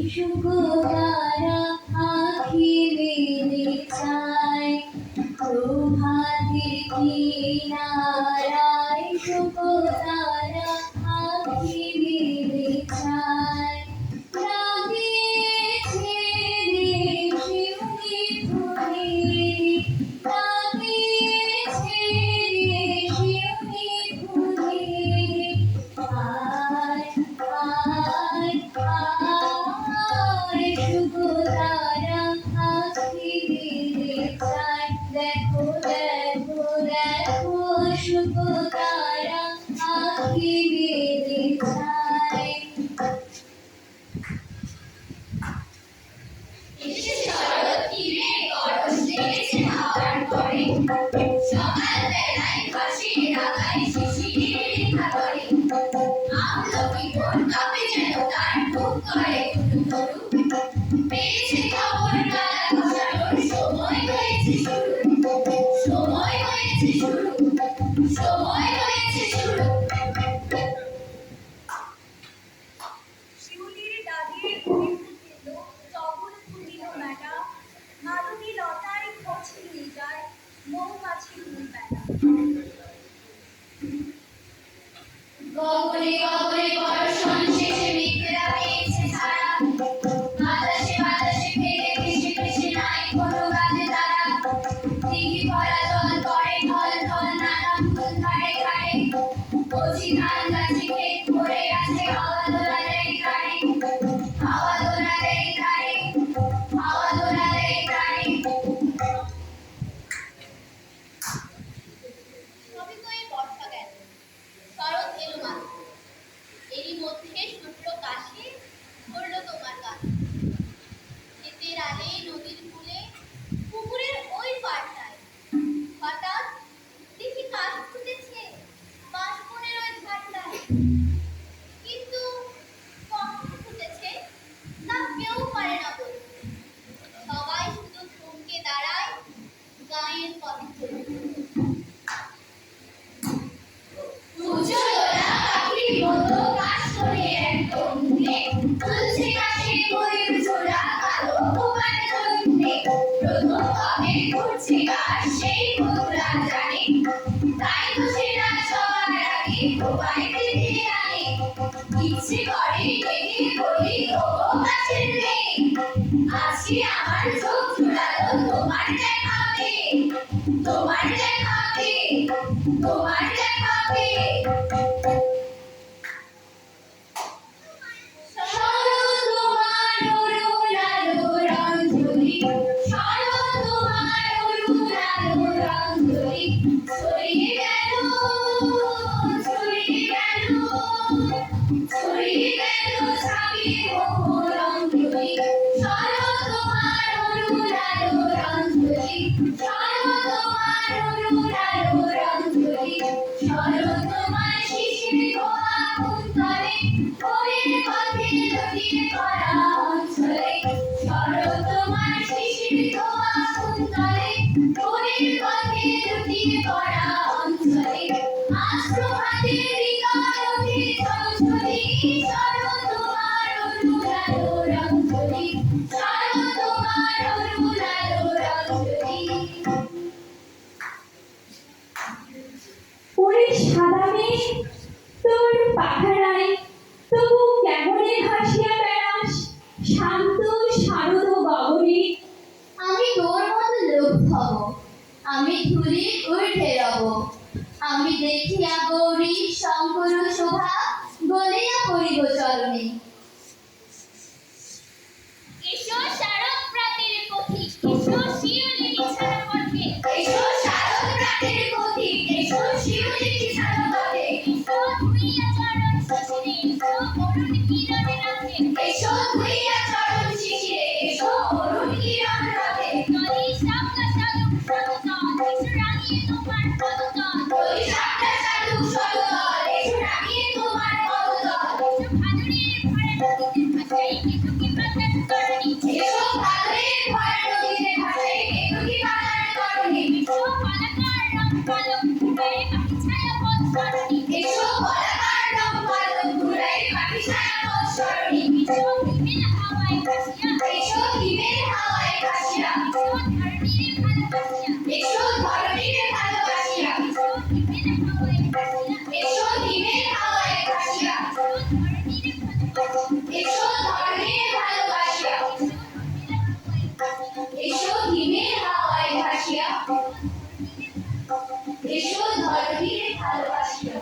শুকতারা আঁখি মেলে চায় প্রভাতের কিনারায় শুকতারা আঁখি মেলে চায় লাগিয়েছে রে শিউলি ফুলে লাগিয়েছে রে শিউলি ফুলে আয় আয় আয় শুকতারা আঁখি মেলে চায় দেখো দেখো দেখো শুকতারা আঁখি মেলে চায় এসে শরৎ তীরে গরজ লেগেছে হাওয়ার পরে সকালবেলায় ঘাসের আগায় শিশিরে রেখা করে আমলকি বোন কাঁপে যেন তার বুক করে হুড়ুহুড়ু পেয়েছে খবর কালা ঘোষানোর সময় হয়েছে শুরু সময় হয়েছে শুরু সময় হয়েছে শুরু শিউলির ডালিয়ে উড়িতে গেল টগর ফুটিল মেলা মালতী লতায় খোঁজ নিয়ে যায় মৌমাছির বেলা গগনে গগনে বর্ষণ শেষে মেঘেরা পেয়েছে ছাড়া বাতাসে বাতাসে ফেলে ভেসে ভেসে নাই কোনো কাজে তারা দিঘি ভরা জল পড়ে ঢল ঢল নানা ফুল ধারে ধারে কচি ধান গাছে ক্ষেত ভরে আছে হাওয়া দোলালেই ধারে হাওয়া দোলালেই ধারে হাওয়া দোলালেই ধারে সবই তো এই বর্ষা গেল শরৎ এলো মাত্র এরই মধ্যে শুভ্র কাশে ধরল তোমার গান ক্ষেতের আলে নদীর কূলে পুকুরের ওই পাড়টায় হঠাৎ দেখি কাশ ফুটেছে বাঁশবনের ওই ঝাড়টায় কিন্তু কখন ফুটেছে তা কেউ পারে না বলতে সবাই শুধু থমকে দাঁড়ায় গায়ের পথে উজ্জ্বলতা পাখির মতো কাশ করে একদম উঠে তুলছে কাশে ময়ূর জোড়া কালো তোমার জন্যে প্রথম কবে ঘুরছে কাশ সেই বন্ধুরা জানে তাই তো সেটা সবার আগে তোমায় পেতে আনে ইচ্ছে করে ডেকে বলি ও কাছের মেয়ে আজকে আমার চোখ জোড়ালো তোমার দেখাবে তোমার দেখাবে তোমার দেখাবে শরৎ তোমার অরুণ আলো রঞ্জলি শরৎ তোমার অরুণ আলো রঞ্জলি ছড়িয়ে গেল ছড়িয়ে গেল ছড়িয়ে গেল ছাবি মোহর অঞ্জলি শরৎ তোমার অরুণ আলো রঞ্জলি শরৎ তোমার অরুণ আলো রঞ্জলি শরৎ তোমার শিশির ধোয়া কুন্তলে ভোরের পথে লুটিয়ে পড়া অঞ্চলে শরৎ তোমার শিশির ধোয়া কুন্তলে ভোরের পথে লুটিয়ে পড়া অঞ্চলে আজ প্রভাতে হৃদয় ওঠে ঝলঝলি শরৎ তোমার অরুণ আলো রঞ্জলি শরৎ তোমার অরুণ আলো রঞ্জলি ওরে সাদা মেঘ তোর পাহারায় তবু কেমনে ভাসিয়া বেড়াস শান্ত শারদ গগনে আমি তোর মতো লোক হব আমি সরণি এসো হিমেল হাওয়ায় ভাসিয়া এসো হিমেল হাওয়ায় ভাসিয়া এসো ধরণীরে ভালোবাসিয়া এসো ধরণীরে ভালোবাসিয়া এসো হিমেল হাওয়ায় ভাসিয়া এসো হিমেল হাওয়ায় ভাসিয়া এসো ধরণীরে ভালোবাসিয়া এসো হিমেল হাওয়ায় ভাসিয়া এসো ধরণীরে ভালোবাসিয়া